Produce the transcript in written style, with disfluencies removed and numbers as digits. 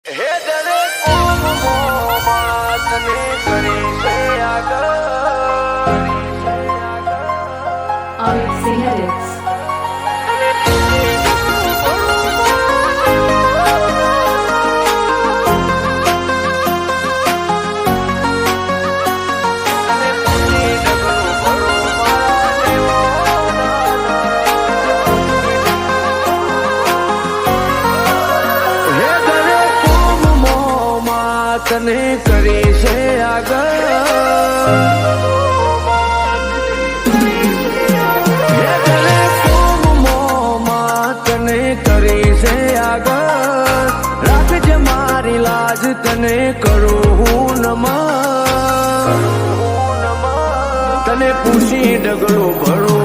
હે દરેક કોમમાં તને કરી છે આગળ RC Edits. તને કરી છે આગળ તને કરી છે આગળ રાખજે મારી લાજ તને કરું હું નમન તને પૂછી ડગલું ભરું